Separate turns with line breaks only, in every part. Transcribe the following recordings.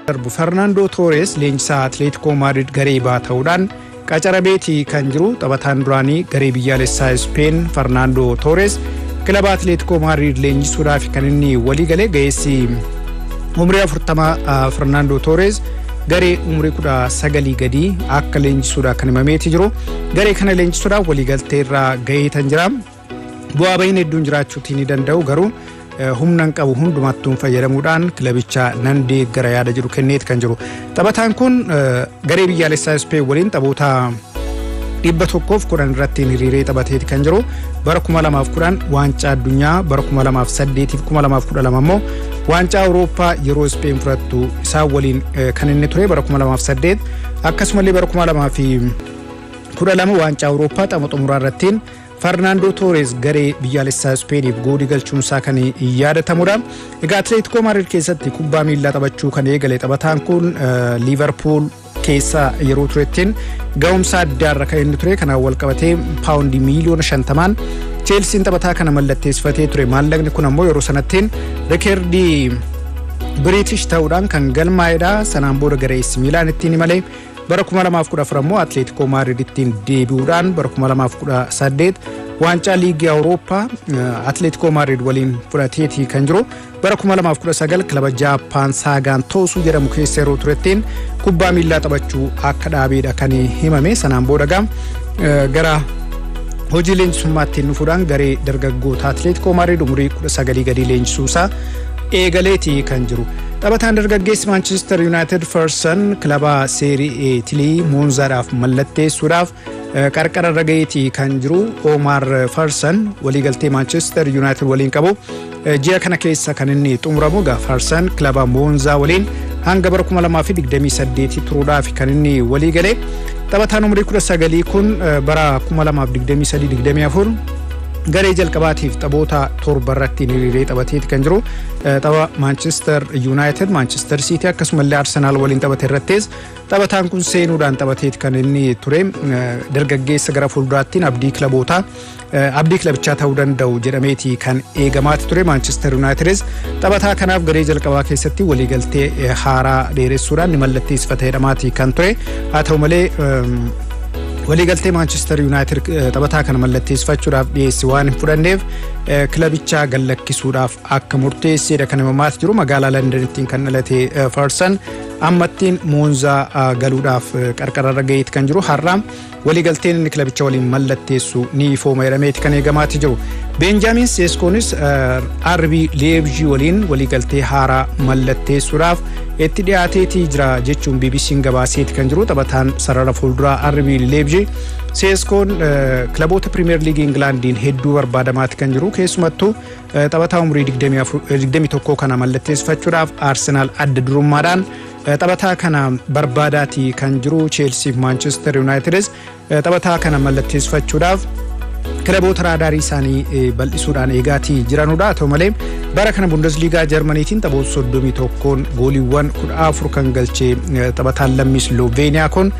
darbu Fernando Torres leenjisaa Atletico Madrid garee baata'uudhaan qacarabeetii kan jiru taphataan duraanii garee biyyaalessaa Spain Fernando Torres kilaba Atletico Madrid leenjisuudhaaf kan inni walii galee ga'eessi umrii 40 Fernando Torres garee umrii 19 gadi akka leenjisuudhaaf kan himameeti jiru garee kana leenjisuudhaaf walii galtee irraa ga'ee tan jira bu'aa bayin hedduun jiraachuutii ni danda'u garuu humnan qabu hundumattuun fayyadamuudhaan kilabicha nan deeggara yaada jiru kenneet kan jiru taphataan kun garee biyyaalessaa Spain waliin taphoota 110 irratti hiriiree taphateeti kan jiru bara 2010 waancaa addunyaa bara 2008 fi 2012 ammoo waancaa Awurooppaa yeroo Spain fudhattu isaa waliin kan inni ture bara 2008 akkasumallee bara 2012 waancaa Awurooppaa tapha xumuraa irratti Fernando Torres garee biyyaalessaa Spainiif goolii galchuunsaa kan yaadatamudha. Egaa Atletico Madrid keessatti kubbaa miilaa taphachuu kan eegale taphataan kun Liverpool keessa yeroo turettiin ga'umsa addaarra kan inni ture kanaan wal qabatee paawundii miliyoona 50 Chelsea taphataa kana mallatteessifatee ture maallaqni kun ammoo yeroo sanattiin reekordii British ta'uudhaan kan galmaa'edha sanaan booda garee AC Milan ittiin malee bara 2014 ammoo Atletico Madrid ittiin deebi'uudhaan bara 2018 waancaa liigii Awurooppaa Atletico Madrid waliin fudhateetii kan jiru bara 2019 kilaba Jaapaan Saagaan Toosuu jedhamu keessa yeroo turettiin kubbaa miilaa taphachuu akka dhaabeedha kan himame sanaan booda gara hojii leenjisummaatti dhufuudhaan garee dargaggoota Atletico Madrid umurii 19 gadi leenjisuusaa eegaleetii kan jiru taphataan dargaggeessi Manchester United Ferguson kilaba Serie A tilii Monzaadhaaf mallatteessuudhaaf qarqara ragayeetii kan jiru Omar Ferguson waliigaltee Manchester United waliin qabu ji'a kana keessa kan inni xumuramu Ferguson kilaba Monza waliin hanga bara 2028 turuudhaaf kan inni waliigalee taphataan umurii 19 kun bara 2023-24 garee jalqabaatiif taphoota torba irratti hiriiree taphateeti kan jiru tapha Manchester United Manchester City akkasumallee Arsenal waliin taphate irrattis taphataan kun seenuudhaan taphateeti kan inni ture dargaggeessa gara fuulduraattiin abdii kilabichaa ta'uu danda'u jedhameeti kan eegamaati ture Manchester Unitedis taphataa kanaaf garee jalqabaa keessatti waliigaltee haaraa dheeressuudhaan ni mallatteessifateedhamaati kan ture haa ta'u malee waliigaltee Manchester United taphataa kana mallatteessifachuudhaaf dhiyeessi waan hin fudhanneef kilabicha gallakkisuudhaaf akka murteesseedha kan himamaati jiru magaalaa Londonittiin kan dhalate Ferguson ammattiin Monza galuudhaaf qarqararra ga'eeti kan jiru har'aa waliigalteen inni kilabicha waliin mallatteessu ni ifooma jedhameeti kan eegamaati jiru Benjamin Seskonis RB Leipzig waliin waliigaltee haaraa mallatteessuudhaaf itti dhiyaateetii jira jechuun BBC'n gabaaseeti kan jiru taphataan sarara fuulduraa RB Leipzig Seskoon kilaboota Premeir League Englandiin hedduu barbaadamaati kan jiru keessumattuu taphataa umurii 21 kana mallatteessifachuudhaaf Arsenal adda durummaadhaan taphataa kana barbaadaati kan jiru Chelsea fi Manchester Unitedis taphataa kana mallatteessifachuudhaaf kilaboota raadaarii isaanii bal'isuudhaan eegaatii jiranudha ta'u malee bara kana Bundesliga Germaniitiin taphoota 31 gooliiwwan 14 kan galchee taphataan lammii Slovenia kun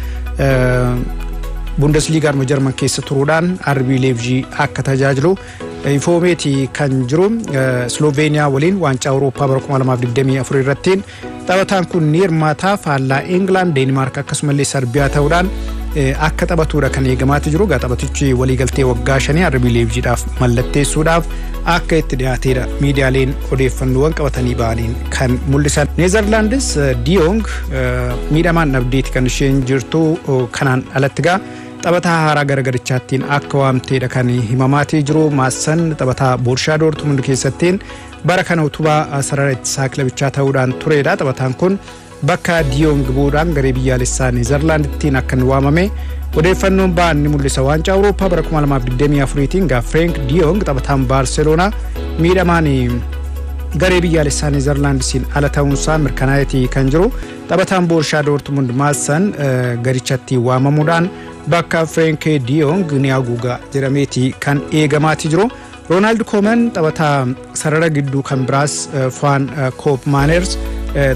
Bundesliga German keessa turuudhaan RB Leipzig akka tajaajilu ifoomeeti kan jiru Slovenia waliin waancaa Awurooppaa bara 2024 irratti taphataan kun ni hirmaataa faallaa England Denmark akkasumallee Serbiyaa ta'uudhaan akka taphatuudha kan eegamaati jiru taphatichi waliigaltee waggaa 5 RB Leipzigidhaaf mallatteessuudhaaf akka itti dhiyaateedha miidiyaaleen odeeffannoowwan qabatanii ba'aniin kan mul'isan Netherlands De Jong miidhamaan dhabdeeti kan isheen jirtu kanaan alatti taphataa haaraa garagarichaattiin akka waamteedha kan himamaati jiru Maasan taphataa Borussia Dortmund keessattiin bara kana utubaa sarara ittisaa kilabichaa ta'uudhaan tureedha taphataan kun bakka De Jong bu'uudhaan garee biyyaalessaa Netherlandittiin akka waamame odeeffannoon ba'an ni mul'isa waancaa Awurooppaa bara 2024tiin Frank De Jong taphataan Barcelona miidhamaan garee biyyaalessaa Netherlandsiin ala ta'uunsaa mirkanaa'eeti kan jiru taphataan Borussia Dortmund Maasan garichatti waamamuudhaan bakka Frank De Jong ni haguuga jedhameeti kan eegamaati jiru Ronald Koeman taphataa sarara gidduu kan biraas Van Koopmaners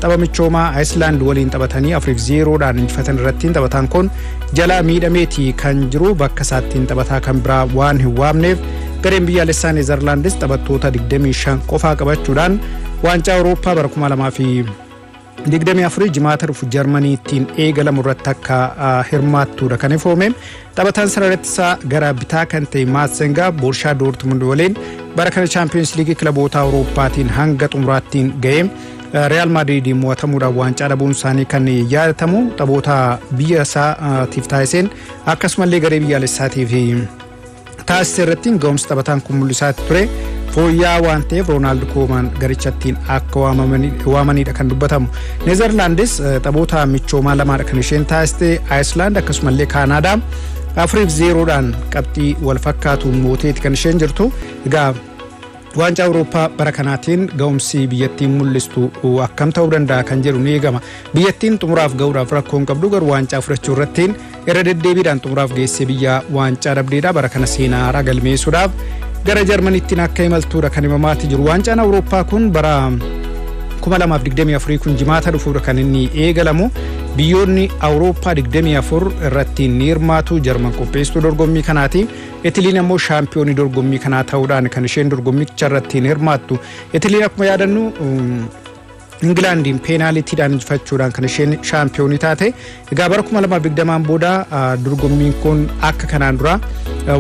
tapha michoomaa Iceland waliin taphatanii 4-0dhaan injifatan irratti taphataan kun jalaa miidhameeti kan jiru bakka isaattiin taphataa kan biraa waan hin waamneef gareen biyyaalessaa Netherlands taphattoota 25 qofaa qabachuudhaan waancaa Awurooppaa bara 2000 24 jimaata dhufu Jarmaniitiin eegalamu irratti akka hirmaattuudha kan ifoome. Taphataan sararrattisaa gara bitaa kan ta'e Maatsengaa Borussia Dortmund waliin bara kana Champions League kilaboota Awurooppaatiin hanga xumuraattiin ga'e. Real Madrid mo'atamuudhaan waancaa dhabuun isaanii kan yaadatamu taphoota biyya isaatiif taasiseen akkasumallee garee biyyaalessaatiif taasise irratti ga'umsa taphataan kun mul'isaatti ture. Fooyyaa waan ta'eef Ronald Koeman garichatti akka waamaniidha kan dubbatamu. Netherlands taphoota michoomaa lamaadha kan isheen taasiste. Iceland akkasumallee Kaanaadaa 4-0dhaan qabxii wal fakkaatuun mooteeti kan isheen jirtu. Egaa waancaa Awurooppaa bara kanaatiin ga'umsi biyyattiin mul'istu akkam ta'uu danda'a kan jedhu ni eegama. Biyyattiin xumuraaf ga'uudhaaf rakkoon qabdu garuu waancaa fudhachuu irratti irra deddeebiidhaan xumuraaf geessee biyya waancaa dhabdeedha. Bara kana seenaa haaraa galmeessuudhaaf gara Jarmaniittiin akka imaltuudha kan himamaatti jiru. Waancaan Awurooppaa kun bara 2024 kun jimaata dhufuudha kan inni eegalamu. Biyyoonni Awurooppaa 24 irratti ni hirmaatu. Jarman qopheessituu dorgommii kanaati. Italiin ammoo shaampiyoonii dorgommii kanaa ta'uudhaan kan isheen dorgommicha irratti hirmaattu. Italiin akkuma yaadannu Englandiin peenaaliitiidhaan injifachuudhaan kan isheen shaampiyoonii taate. Egaa bara 2020 booda dorgommiin kun akka kanaan dura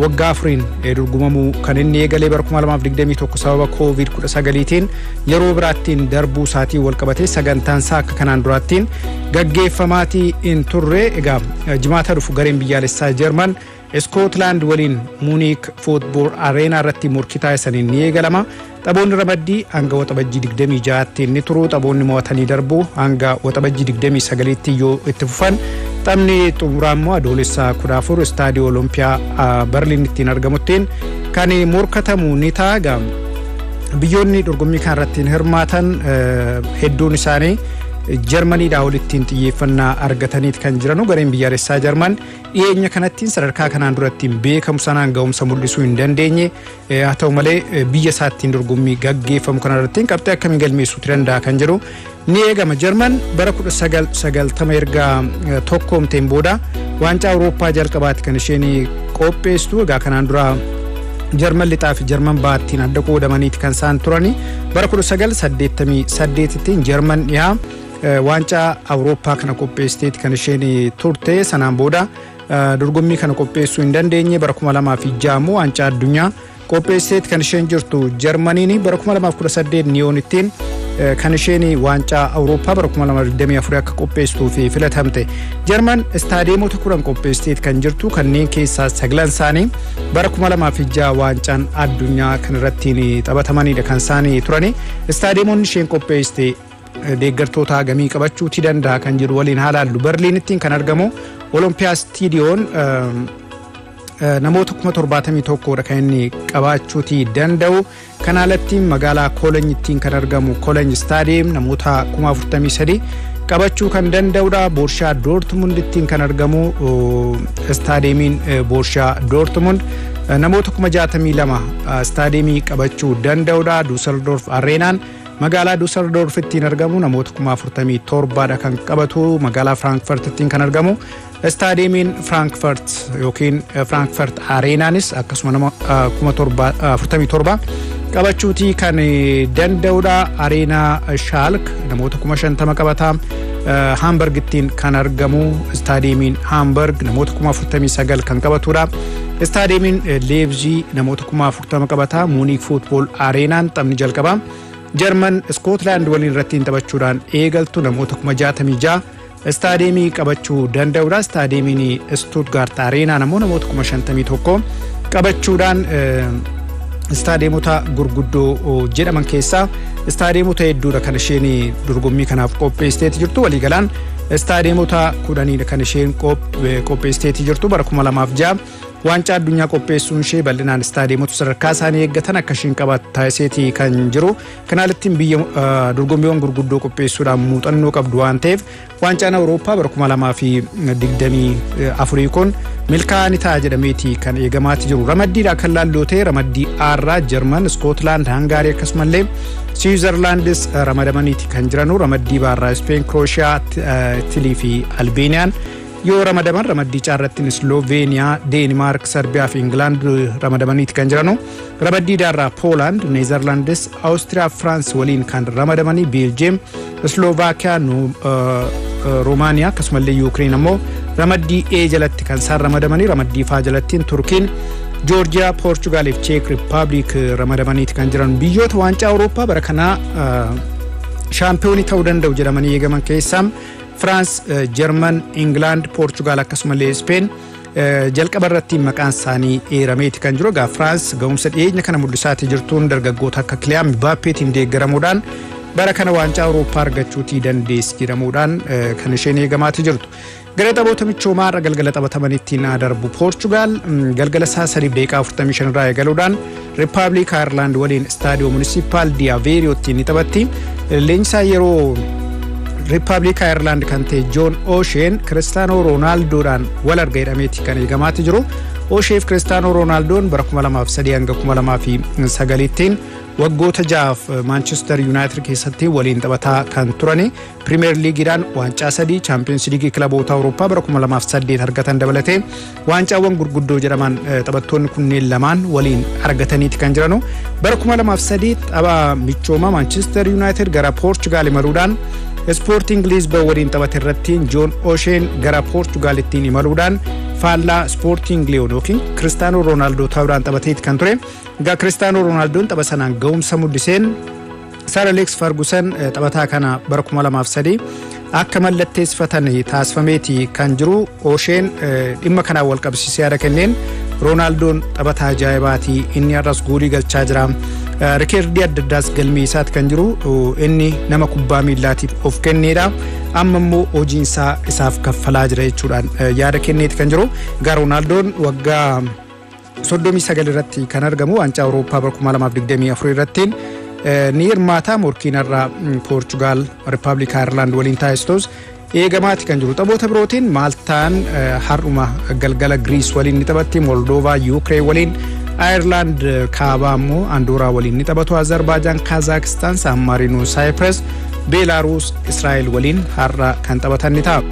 waggaa 4 dorgomamuu kan inni eegalee bara 2021 sababa COVID-19tiin yeroo biraattiin darbuu isaatiin wal qabatee sagantaan isaa akka kanaan duraattiin gaggeeffamaatii hin turre. Egaa jimaata dhufu gareen biyyaalessaa Jarman Scotland waliin Munich Football Arena irratti morkii taasisaniin ni eegalama. Taphoonni ramaddii hanga waxabajjii 26tti ni turu. Taphoonni mo'atanii darbu hanga waxabajjii 29tti yoo itti fufan. Taphni xumuraa immoo adoolessa 14 istaadiyoo Olimpiyaa Berliinittiin argamuttiin kan morkatamu ni ta'a. Biyyoonni dorgommii kana irratti hirmaatan hedduun isaanii Jarmaniidhaa walittiin xiyyeeffannaa argataniit kan jiranu. Gareen biyyaalessaa Jarman dhiyeenya kanattiin sadarkaa kanaan durattiin beekamu sanaan ga'umsa mul'isuu hin dandeenye. Haa ta'u malee biyya isaattiin dorgommii gaggeeffamu kana irratti qabxii akkamii galmeessuuti danda'a kan jedhu ni eegama. Jarman bara 1990 erga tokkoomteen booda waancaa Awurooppaa jalqabaatti kan isheen qopheessitu. Egaa kanaan dura Jarman lixaa fi Jarman baattiin adda qoodamaniiti kan isaan turani. Bara 1988tti Jarman dhiyaa waancaa Awurooppaa kana qopheessiteeti kan isheen turte. Sanaan booda dorgommii kana qopheessuu hin dandeenye. Bara 2006 immoo waancaa addunyaa qopheessiteeti kan isheen jirtu. Jarmaniin bara 2018 niyoonittiin kan isheen waancaa Awurooppaa bara 2024 akka qopheessituu fi filatamte. Jarman istaadiyeemota 10 qopheessiteeti kan jirtu. Kanneen keessaa 9 isaanii bara 2006 waancaan addunyaa kan irratti taphatamanidha kan isaanii turani. Istaadiyeemonni isheen qopheessite deeggartoota hagamii qabachuutii danda'a kan jedhu waliin haalaallu. Berliinittiin kan argamu Olimpiyaa Stiidiyoon namoota 71,000dha kan inni qabaachuutii danda'u. Kana alatti magaalaa Koolonyittiin kan argamu Koolony Staadiyeem namoota 43,000 qabachuu kan danda'udha. Borussia Dortmundittiin kan argamu Staadiyeemiin Borussia Dortmund namoota 62,000 staadiyeemii qabachuu danda'udha. Düsseldorf Areenaan magaalaa Düsseldorfittiin argamu namoota 47,000dha kan qabatu. Magaalaa Frankfurtittiin kan argamu staadiyeemiin Frankfurt yookiin Frankfurt Areenaanis akkasuma nama 47,000 qabachuutii kan danda'udha. Areenaa Schalke namoota 50,000 qabata. Hamburgittiin kan argamu staadiyeemiin Hamburg namoota 49,000 kan qabatudha. Staadiyeemiin Leipzig namoota 40,000 qabata. Munich Football Areenaan taphni jalqaba Jarman Scotland waliin irratti taphachuudhaan eegaltu namoota 66,000 staadiyeemii qabachuu danda'udha. Staadiyeemiin Stuttgart Areenaa namoota 51,000 qabachuudhaan staadiyeemota gurguddoo jedhaman keessaa staadiyeemota hedduudha kan isheen dorgommii kanaaf qopheessiteeti jirtu. Waliigalaan staadiyeemota 10dha kan isheen qopheessiteeti jirtu. Bara 2006 waancaa addunyaa qopheessuun ishee bal'inaan staadiyeemota sadarkaa isaanii eeggatan akka isheen qabaattu taasiseeti kan jiru. Kanaalattiin biyya dorgommiiwwan gurguddoo qopheessuudhaan muuxannoo qabdu waan ta'eef waancaan Awurooppaa bara 2024 kun milkaa'anii ta'a jedhameeti kan eegamaati jiru. Ramaddiidhaa kan laalloo ta'e ramaddii Aarraa Jarman, Scotland, Hungaarii akkasumallee Switzerlandis ramadamaniiti kan jiranu. Ramaddii Baarraa Spain, Croatia, Itilii fi Albeeniyaan yoo ramadaman ramaddii caarrattiin Sloveeniyaa, Deenmaark, Serbiyaa fi England ramadamaniiti kan jiranu. Ramaddii daarraa Poland, Neezerlaandis, Awustiriyaa, France waliin kan ramadamanii Beeljiyeem, Slovaakiyaa, Roomaaniyaa akkasumallee Yuukireen ammoo ramaddii E jalatti kan isaan ramadamanii. Ramaddii F jalattiin Turkiin, Joorjiyaa, Poorchugaal fi Cheek Rippaabilik ramadamaniiti kan jiran. Biyyoota waancaa Awurooppaa bara kanaa shaampiyoonii ta'uu danda'u jedhamanii eegaman keessaa France, German, England, Portugal akkasumallee Spain jalqaba irratti maqaan isaanii eerameeti kan jiru. France ga'umsa dhiyeenya kana mul'isaati jirtuun dargaggoota akka Kylian Mbappeetiin deeggaramuudhaan bara kana waancaa Awurooppaa argachuutii dandeessi jedhamuudhaan kan isheen eegamaati jirtu. Gara taphoota michoomaa irra galgala taphatamanitti darbu Portugal galgala isaa 3:45 irraa eegaluudhaan Republic Ireland waliin Stadio Municipal di Aveiriotti ni taphatti. Leenjisaa yeroo Republic Ireland kan ta'e John O'Shea Cristiano Ronaldoodhaan wal arga jedhameeti kan eegamaati jiru. O'Shea fi Cristiano Ronaldoon bara 2003 hanga 2009tiin waggoota 6 Manchester United keessatti waliin taphataa kan turani. Premeir Liigiidhaan waancaa 3 Champions League kilaboota Awurooppaa bara 2008 argatan dabalatee waancaawwan gurguddoo jedhaman taphattoonni kunneen lamaan waliin argataniiti kan jiranu. Bara 2003 tapha michooma Manchester United gara Portugal imaluudhaan Sporting Lisbon waliin taphate irratti John O'Shea gara Portugalittiin imaluudhaan faallaa Sporting Leon yookiin Cristiano Ronaldo ta'uudhaan taphateeti kan ture. Egaa Cristiano Ronaldoon tapha sanaan ga'umsa mul'iseen Sir Alex Ferguson taphataa kana bara 2003 akka mallatteessifatan taasifameeti kan jiru. O'Shea dhimma kanaan wal qabsiisee yaada kenneen Ronaldoon taphataa ajaa'ibaati, inni har'as goolii galchaa jira. Rikeerdii adda addaas galmee isaati kan jiru. Inni nama kubbaa miillaatiif of kenneedha. Amma immoo hojiin isaaf kaffalaa jira jechuudhaan yaada kenneeti kan jiru. Egaa Ronaldoon waggaa 39 irratti kan argamu waancaa Awurooppaa bara 2024 irratti ni hirmaata. Morkiin irraa Portugal, Republic Ireland waliin taasistos eegamaati kan jiru. Taphoota birootiin Maaltaan har'uma galgala Greece waliin ni taphatti. Moldova, Ukraine waliin, Ireland kaabaa immoo Andorra waliin ni taphatu. Azerbaijan, Kazakhstan, San Marino, Cyprus, Belarus, Israel waliin har'a kan taphatan ni ta'a.